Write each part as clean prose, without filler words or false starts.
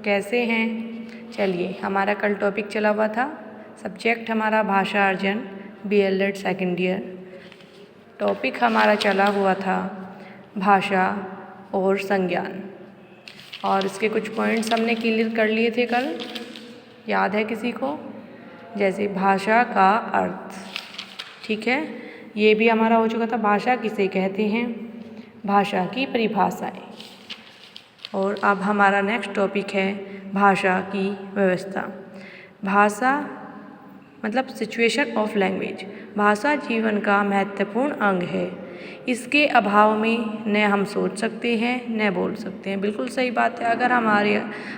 कैसे हैं? चलिए, हमारा कल टॉपिक चला हुआ था, सब्जेक्ट हमारा भाषा अर्जन BLED सेकेंड ईयर। टॉपिक हमारा चला हुआ था भाषा और संज्ञान, और इसके कुछ पॉइंट्स हमने क्लियर कर लिए थे कल, याद है किसी को? जैसे भाषा का अर्थ, ठीक है, ये भी हमारा हो चुका था। भाषा किसे कहते हैं, भाषा की परिभाषाएं। और अब हमारा नेक्स्ट टॉपिक है भाषा की व्यवस्था। भाषा मतलब सिचुएशन ऑफ लैंग्वेज। भाषा जीवन का महत्वपूर्ण अंग है। इसके अभाव में न हम सोच सकते हैं न बोल सकते हैं। बिल्कुल सही बात है। अगर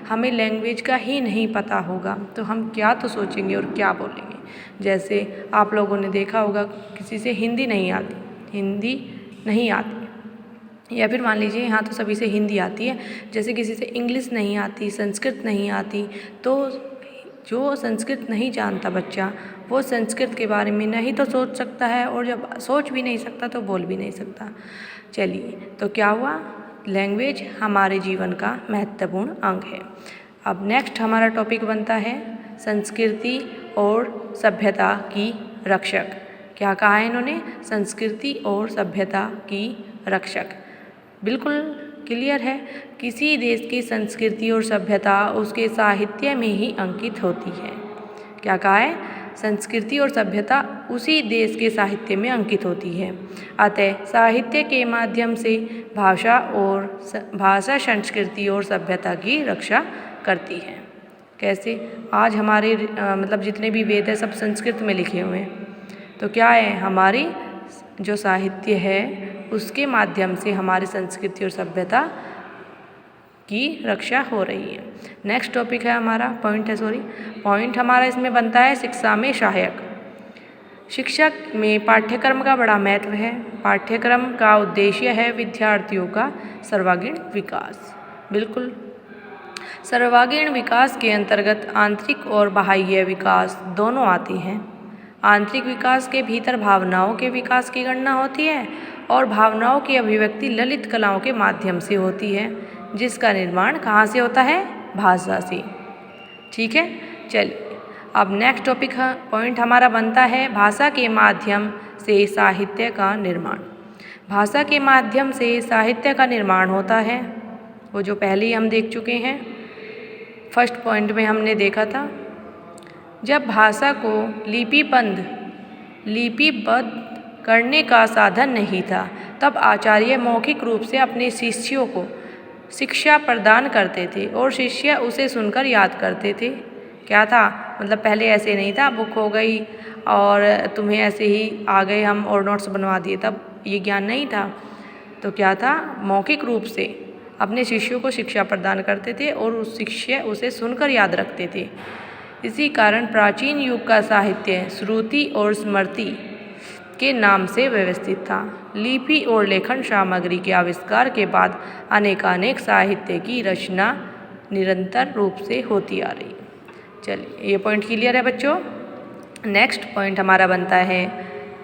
हमें लैंग्वेज का ही नहीं पता होगा तो हम क्या तो सोचेंगे और क्या बोलेंगे। जैसे आप लोगों ने देखा होगा, किसी से हिंदी नहीं आती, या फिर मान लीजिए यहाँ तो सभी से हिंदी आती है, जैसे किसी से इंग्लिश नहीं आती, संस्कृत नहीं आती, तो जो संस्कृत नहीं जानता बच्चा, वो संस्कृत के बारे में नहीं तो सोच सकता है, और जब सोच भी नहीं सकता तो बोल भी नहीं सकता। चलिए, तो क्या हुआ, लैंग्वेज हमारे जीवन का महत्वपूर्ण अंग है। अब नेक्स्ट हमारा टॉपिक बनता है संस्कृति और सभ्यता की रक्षक। क्या कहा है इन्होंने? संस्कृति और सभ्यता की रक्षक। बिल्कुल क्लियर है। किसी देश की संस्कृति और सभ्यता उसके साहित्य में ही अंकित होती है। क्या कहा है? संस्कृति और सभ्यता उसी देश के साहित्य में अंकित होती है। अतः साहित्य के माध्यम से भाषा संस्कृति और सभ्यता की रक्षा करती है। कैसे? आज हमारे मतलब जितने भी वेद हैं सब संस्कृत में लिखे हुए हैं, तो क्या है, हमारी जो साहित्य है उसके माध्यम से हमारी संस्कृति और सभ्यता की रक्षा हो रही है। नेक्स्ट टॉपिक है हमारा पॉइंट हमारा इसमें बनता है शिक्षा में सहायक। शिक्षक में पाठ्यक्रम का बड़ा महत्व है। पाठ्यक्रम का उद्देश्य है विद्यार्थियों का सर्वांगीण विकास। बिल्कुल, सर्वांगीण विकास के अंतर्गत आंतरिक और बाह्य विकास दोनों आते हैं। आंतरिक विकास के भीतर भावनाओं के विकास की गणना होती है, और भावनाओं की अभिव्यक्ति ललित कलाओं के माध्यम से होती है, जिसका निर्माण कहाँ से होता है? भाषा से। ठीक है, चलिए, अब नेक्स्ट टॉपिक पॉइंट हमारा बनता है भाषा के माध्यम से साहित्य का निर्माण। भाषा के माध्यम से साहित्य का निर्माण होता है, वो जो पहले ही हम देख चुके हैं, फर्स्ट पॉइंट में हमने देखा था। जब भाषा को लिपिबद्ध करने का साधन नहीं था, तब आचार्य मौखिक रूप से अपने शिष्यों को शिक्षा प्रदान करते थे और शिष्य उसे सुनकर याद करते थे। क्या था? मतलब पहले ऐसे नहीं था, बुक हो गई और तुम्हें ऐसे ही आ गए हम और नोट्स बनवा दिए, तब ये ज्ञान नहीं था। तो क्या था? मौखिक रूप से अपने शिष्यों को शिक्षा प्रदान करते थे और उस शिष्य उसे सुनकर याद रखते थे। इसी कारण प्राचीन युग का साहित्य श्रुति और स्मृति के नाम से व्यवस्थित था। लिपि और लेखन सामग्री के आविष्कार के बाद अनेकानेक साहित्य की रचना निरंतर रूप से होती आ रही। चलिए, ये पॉइंट क्लियर है बच्चों। नेक्स्ट पॉइंट हमारा बनता है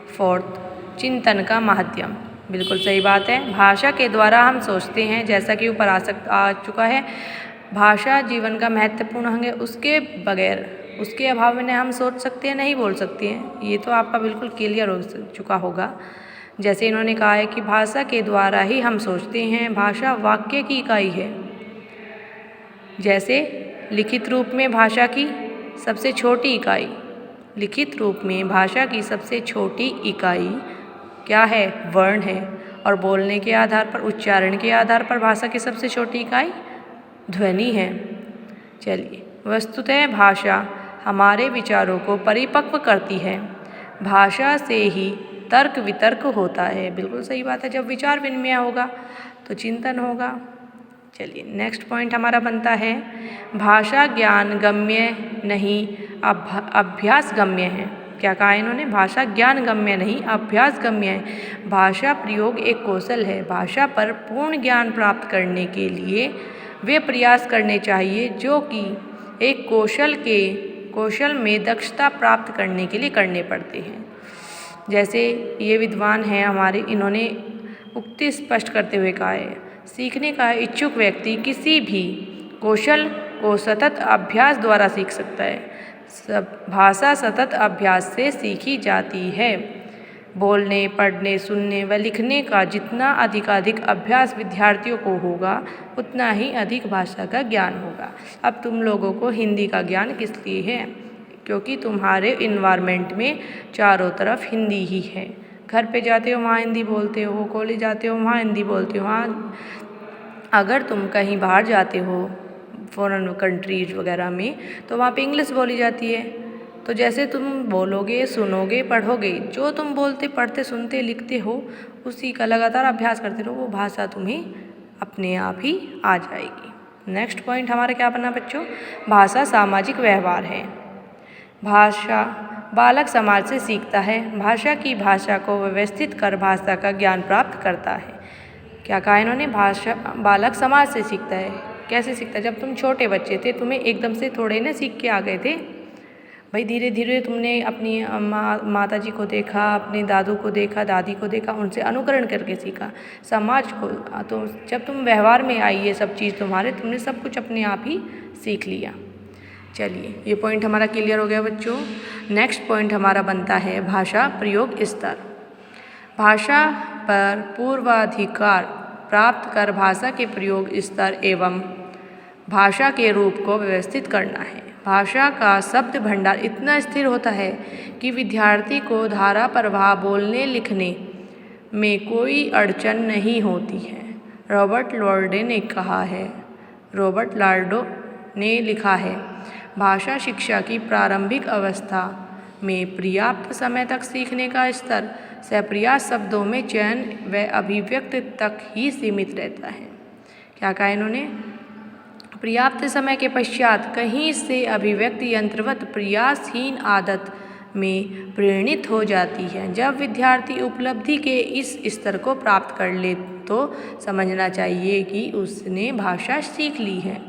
फोर्थ, चिंतन का माध्यम। बिल्कुल सही बात है। भाषा के द्वारा हम सोचते हैं, जैसा कि ऊपर आ चुका है, भाषा जीवन का महत्वपूर्ण अंग है। उसके बगैर, उसके अभाव में न हम सोच सकते हैं, नहीं बोल सकते हैं। ये तो आपका बिल्कुल क्लियर हो चुका होगा। जैसे इन्होंने कहा है कि भाषा के द्वारा ही हम सोचते हैं। भाषा वाक्य की इकाई है। जैसे लिखित रूप में भाषा की सबसे छोटी इकाई, लिखित रूप में भाषा की सबसे छोटी इकाई क्या है? वर्ण है। और बोलने के आधार पर, उच्चारण के आधार पर भाषा की सबसे छोटी इकाई ध्वनि है। चलिए, वस्तुतः भाषा हमारे विचारों को परिपक्व करती है। भाषा से ही तर्क वितर्क होता है। बिल्कुल सही बात है। जब विचार विनिमय होगा तो चिंतन होगा। चलिए, नेक्स्ट पॉइंट हमारा बनता है भाषा ज्ञान गम्य नहीं, अभ्यास गम्य है। क्या कहा है इन्होंने? भाषा ज्ञान गम्य नहीं, अभ्यास गम्य है। भाषा प्रयोग एक कौशल है। भाषा पर पूर्ण ज्ञान प्राप्त करने के लिए वे प्रयास करने चाहिए जो कि एक कौशल में दक्षता प्राप्त करने के लिए करने पड़ते हैं। जैसे ये विद्वान हैं हमारे, इन्होंने उक्ति स्पष्ट करते हुए कहा है, सीखने का इच्छुक व्यक्ति किसी भी कौशल को सतत अभ्यास द्वारा सीख सकता है। भाषा सतत अभ्यास से सीखी जाती है। बोलने, पढ़ने, सुनने व लिखने का जितना अधिकाधिक अभ्यास विद्यार्थियों को होगा उतना ही अधिक भाषा का ज्ञान होगा। अब तुम लोगों को हिंदी का ज्ञान किस लिए है? क्योंकि तुम्हारे इन्वायरमेंट में चारों तरफ हिंदी ही है। घर पे जाते हो वहाँ हिंदी बोलते हो, कॉलेज जाते हो वहाँ हिंदी बोलते हो, वहाँ अगर तुम कहीं बाहर जाते हो फॉरेन कंट्रीज वगैरह में तो वहाँ पे इंग्लिश बोली जाती है। तो जैसे तुम बोलोगे, सुनोगे, पढ़ोगे, जो तुम बोलते, पढ़ते, सुनते, लिखते हो उसी का लगातार अभ्यास करते रहो, वो भाषा तुम्हें अपने आप ही आ जाएगी। नेक्स्ट पॉइंट हमारा क्या बना बच्चों? भाषा सामाजिक व्यवहार है। भाषा बालक समाज से सीखता है। भाषा की भाषा को व्यवस्थित कर भाषा का ज्ञान प्राप्त करता है। क्या कहा इन्होंने? भाषा बालक समाज से सीखता है। कैसे सीखता है? जब तुम छोटे बच्चे थे तुम्हें एकदम से थोड़े ना सीख के आ गए थे भाई, धीरे धीरे तुमने अपनी माता जी को देखा, अपने दादू को देखा, दादी को देखा, उनसे अनुकरण करके सीखा। समाज को तो जब तुम व्यवहार में आई ये सब चीज़ तुम्हारे, तुमने सब कुछ अपने आप ही सीख लिया। चलिए ये पॉइंट हमारा क्लियर हो गया बच्चों। नेक्स्ट पॉइंट हमारा बनता है भाषा प्रयोग स्तर। भाषा पर पूर्वाधिकार प्राप्त कर भाषा के प्रयोग स्तर एवं भाषा के रूप को व्यवस्थित करना है। भाषा का शब्द भंडार इतना स्थिर होता है कि विद्यार्थी को धारा प्रवाह बोलने लिखने में कोई अड़चन नहीं होती है। रॉबर्ट लार्डो ने लिखा है, भाषा शिक्षा की प्रारंभिक अवस्था में पर्याप्त समय तक सीखने का स्तर सप्रयास शब्दों में चयन व अभिव्यक्ति तक ही सीमित रहता है। क्या कहा इन्होंने? पर्याप्त समय के पश्चात कहीं से अभिव्यक्ति यंत्रवत प्रयासहीन आदत में परिणित हो जाती है। जब विद्यार्थी उपलब्धि के इस स्तर को प्राप्त कर ले तो समझना चाहिए कि उसने भाषा सीख ली है।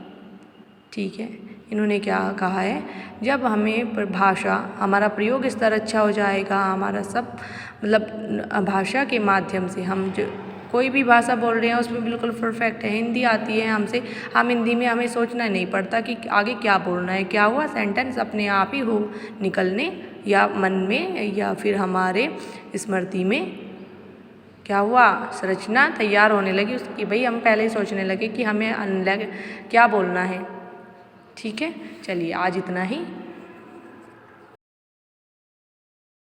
ठीक है, इन्होंने क्या कहा है? जब हमें भाषा, हमारा प्रयोग स्तर अच्छा हो जाएगा, हमारा सब मतलब भाषा के माध्यम से हम जो कोई भी भाषा बोल रहे हैं उसमें बिल्कुल परफेक्ट है। हिंदी आती है हमसे, हम हिंदी में हमें सोचना नहीं पड़ता कि आगे क्या बोलना है, क्या हुआ, सेंटेंस अपने आप ही हो निकलने या मन में या फिर हमारे स्मृति में क्या हुआ, संरचना तैयार होने लगी उसकी। भाई हम पहले ही सोचने लगे कि हमें क्या बोलना है। ठीक है, चलिए आज इतना ही।